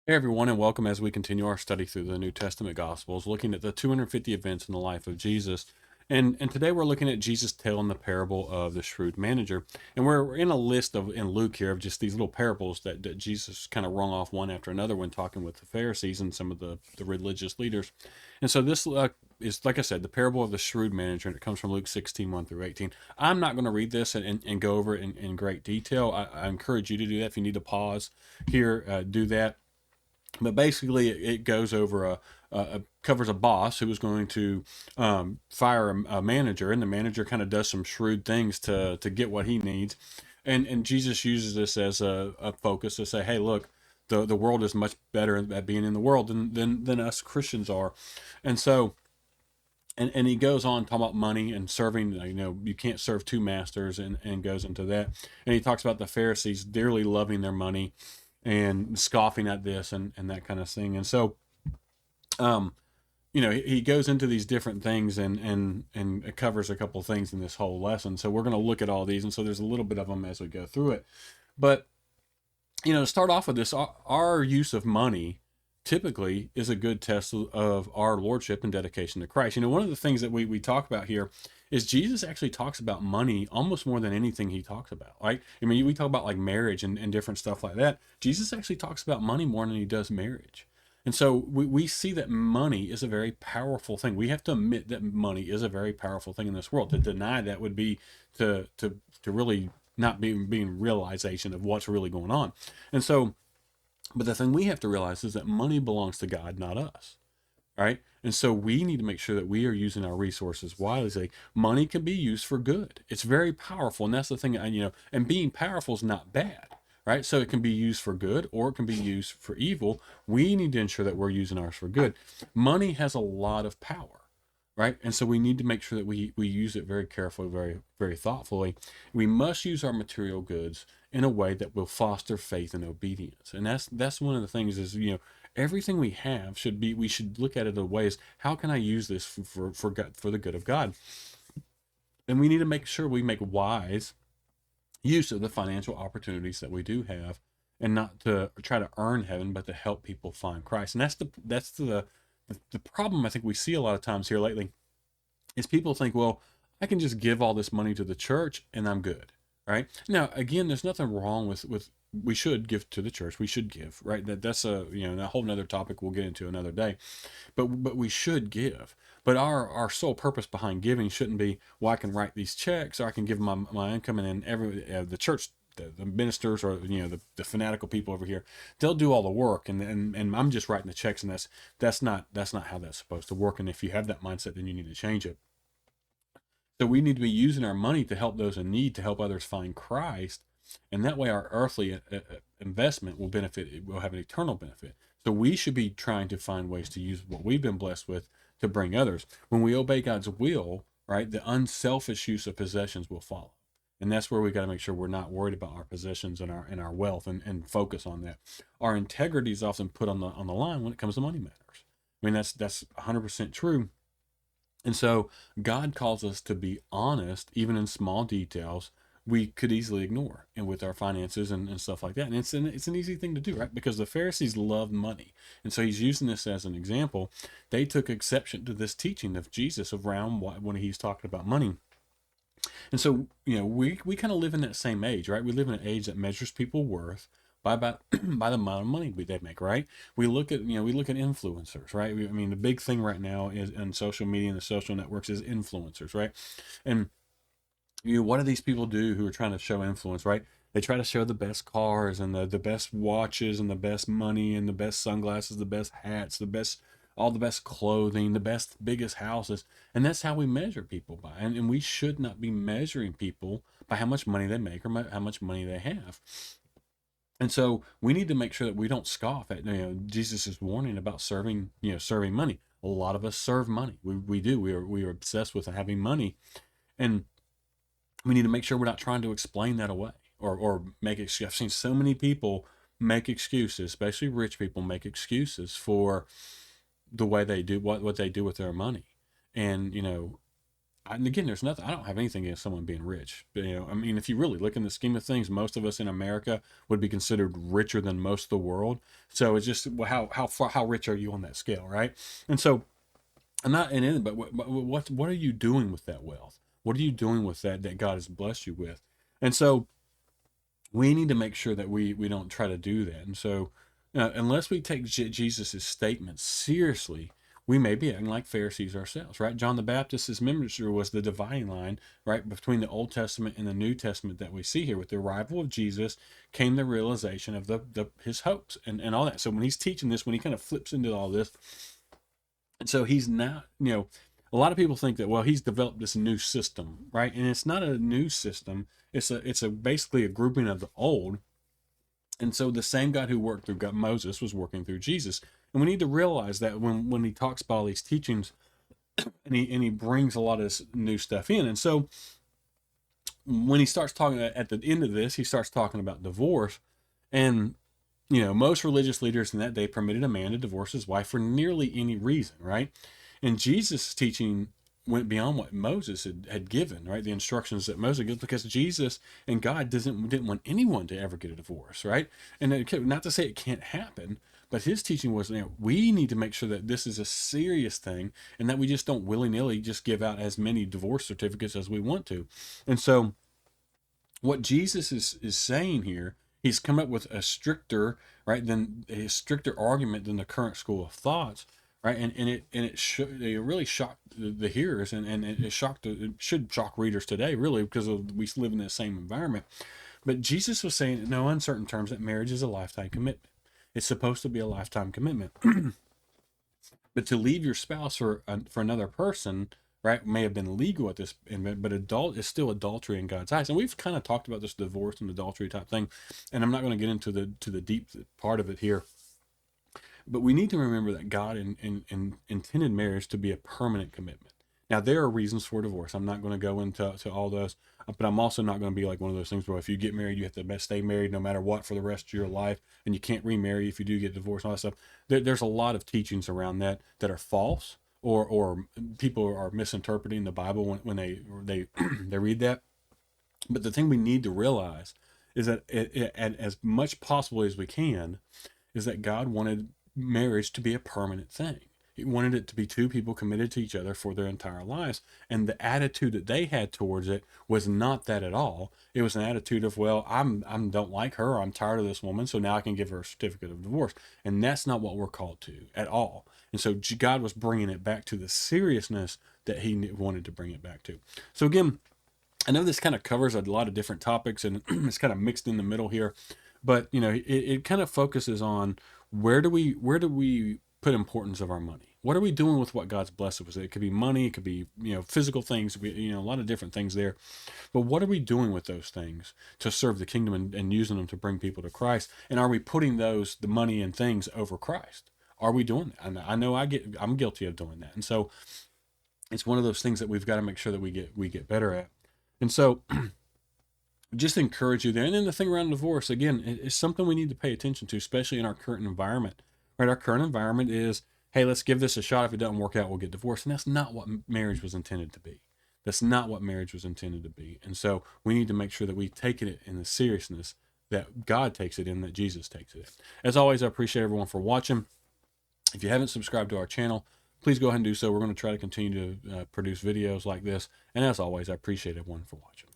Hey everyone, and welcome as we continue our study through the New Testament Gospels, looking at the 250 events in the life of Jesus. And today we're looking at Jesus telling the parable of the shrewd manager. And we're in a list in Luke here of just these little parables that Jesus kind of rung off one after another when talking with the Pharisees and some of the religious leaders. And so this is, like I said, the parable of the shrewd manager, and it comes from Luke 16, 1 through 18. I'm not going to read this and go over it in great detail. I encourage you to do that. If you need to pause here, do that, but basically it goes over covers a boss who was going to fire a manager, and the manager kind of does some shrewd things to get what he needs, and Jesus uses this as a focus to say, hey, look, the world is much better at being in the world than us Christians are. And so and he goes on talking about money and serving. You can't serve two masters, and goes into that. And he talks about the Pharisees dearly loving their money and scoffing at this and that kind of thing. And so, um, he goes into these different things, and it covers a couple of things in this whole lesson. So we're going to look at all these, and so there's a little bit of them as we go through it. But to start off with this, our use of money typically is a good test of our lordship and dedication to Christ. One of the things that we talk about here is Jesus actually talks about money almost more than anything he talks about, right? I mean, we talk about like marriage and different stuff like that. Jesus actually talks about money more than he does marriage. And so we see that money is a very powerful thing. We have to admit that money is a very powerful thing in this world. To deny that would be to really not being realization of what's really going on. And so, but the thing we have to realize is that money belongs to God, not us. Right. And so we need to make sure that we are using our resources wisely. Money can be used for good. It's very powerful. And that's the thing, and being powerful is not bad. Right. So it can be used for good or it can be used for evil. We need to ensure that we're using ours for good. Money has a lot of power. Right. And so we need to make sure that we use it very carefully, very, very thoughtfully. We must use our material goods in a way that will foster faith and obedience. And that's one of the things is, everything we have we should look at it in ways, how can I use this for God, for the good of God? And we need to make sure we make wise use of the financial opportunities that we do have, and not to try to earn heaven, but to help people find Christ. And that's the problem I think we see a lot of times here lately is people think, well, I can just give all this money to the church and I'm good, right? Now, again, there's nothing wrong with we should give to the church. We should give, right? That's a whole nother topic we'll get into another day. But we should give. But our sole purpose behind giving shouldn't be, well, I can write these checks or I can give my income, and then the church, the ministers, or the fanatical people over here, they'll do all the work, and I'm just writing the checks, and that's not how that's supposed to work. And if you have that mindset, then you need to change it. So we need to be using our money to help those in need, to help others find Christ, and that way our earthly investment will benefit. It will have an eternal benefit. So we should be trying to find ways to use what we've been blessed with to bring others. When we obey God's will, right, the unselfish use of possessions will follow. And that's where we got to make sure we're not worried about our possessions and our wealth, and focus on that. Our integrity is often put on the line when it comes to money matters. I mean, that's 100% true. And so God calls us to be honest, even in small details we could easily ignore, and with our finances and stuff like that. And it's an easy thing to do, right? Because the Pharisees loved money. And so he's using this as an example. They took exception to this teaching of Jesus around when he's talking about money. And so, we kind of live in that same age, right? We live in an age that measures people's worth by about by the amount of money they make, right? We look at influencers, right? I mean, the big thing right now is in social media and the social networks is influencers, right? And what do these people do who are trying to show influence, right? They try to show the best cars and the best watches and the best money and the best sunglasses, the best hats, all the best clothing, the best, biggest houses. And that's how we measure people by. And we should not be measuring people by how much money they make or how much money they have. And so we need to make sure that we don't scoff at, Jesus' warning about serving money. A lot of us serve money. We do. We are obsessed with having money. And we need to make sure we're not trying to explain that away or make excuses. I've seen so many people make excuses, especially rich people make excuses for the way they do what they do with their money. And and again, there's nothing. I don't have anything against someone being rich. I mean, if you really look in the scheme of things, most of us in America would be considered richer than most of the world. So it's just, well, how rich are you on that scale, right? And so, I'm not in it, but what are you doing with that wealth? What are you doing with that God has blessed you with? And so we need to make sure that we don't try to do that. And so, unless we take Jesus' statement seriously, we may be acting like Pharisees ourselves, right? John the Baptist's ministry was the dividing line, right, between the Old Testament and the New Testament that we see here. With the arrival of Jesus came the realization of his hopes and all that. So when he's teaching this, when he kind of flips into all this, and so he's not, a lot of people think that, well, he's developed this new system, right? And it's not a new system. It's a basically a grouping of the old. And so the same God who worked through God, Moses was working through Jesus. And we need to realize that when he talks about all these teachings and he brings a lot of this new stuff in. And so when he starts talking at the end of this, he starts talking about divorce. And most religious leaders in that day permitted a man to divorce his wife for nearly any reason, right? And Jesus' teaching went beyond what Moses had given, right? The instructions that Moses gave, because Jesus and God didn't want anyone to ever get a divorce, right? And not to say it can't happen, but his teaching was, we need to make sure that this is a serious thing and that we just don't willy-nilly just give out as many divorce certificates as we want to. And so what Jesus is saying here, he's come up with a stricter, right, than a stricter argument than the current school of thoughts, right, and it really shocked the hearers, and it should shock readers today, really, because we live in the same environment. But Jesus was saying in no uncertain terms that marriage is a lifetime commitment. It's supposed to be a lifetime commitment. But to leave your spouse for another person, right, may have been legal at this, but adult is still adultery in God's eyes. And we've kind of talked about this divorce and adultery type thing, and I'm not going to get into the deep part of it here. But we need to remember that God intended marriage to be a permanent commitment. Now, there are reasons for divorce. I'm not going to go into all those, but I'm also not going to be like one of those things where if you get married, you have to stay married no matter what for the rest of your life, and you can't remarry if you do get divorced and all that stuff. There's a lot of teachings around that are false, or people are misinterpreting the Bible when they they read that. But the thing we need to realize is that as much possible as we can, is that God wanted marriage to be a permanent thing. He wanted it to be two people committed to each other for their entire lives. And the attitude that they had towards it was not that at all. It was an attitude of, well, I don't like her. I'm tired of this woman. So now I can give her a certificate of divorce. And that's not what we're called to at all. And so God was bringing it back to the seriousness that he wanted to bring it back to. So again, I know this kind of covers a lot of different topics and it's kind of mixed in the middle here, but it kind of focuses on where do we put importance of our money? What are we doing with what God's blessed us with? It could be money, it could be physical things, a lot of different things there. But what are we doing with those things to serve the kingdom and using them to bring people to Christ? And are we putting the money and things over Christ? Are we doing that? And I know I'm guilty of doing that, and so it's one of those things that we've got to make sure that we get better at. And so just encourage you there. And then the thing around divorce, again, is something we need to pay attention to, especially in our current environment. Right? Our current environment is, hey, let's give this a shot. If it doesn't work out, we'll get divorced. And that's not what marriage was intended to be. That's not what marriage was intended to be. And so we need to make sure that we take it in the seriousness that God takes it in, that Jesus takes it in. As always, I appreciate everyone for watching. If you haven't subscribed to our channel, please go ahead and do so. We're going to try to continue to produce videos like this. And as always, I appreciate everyone for watching.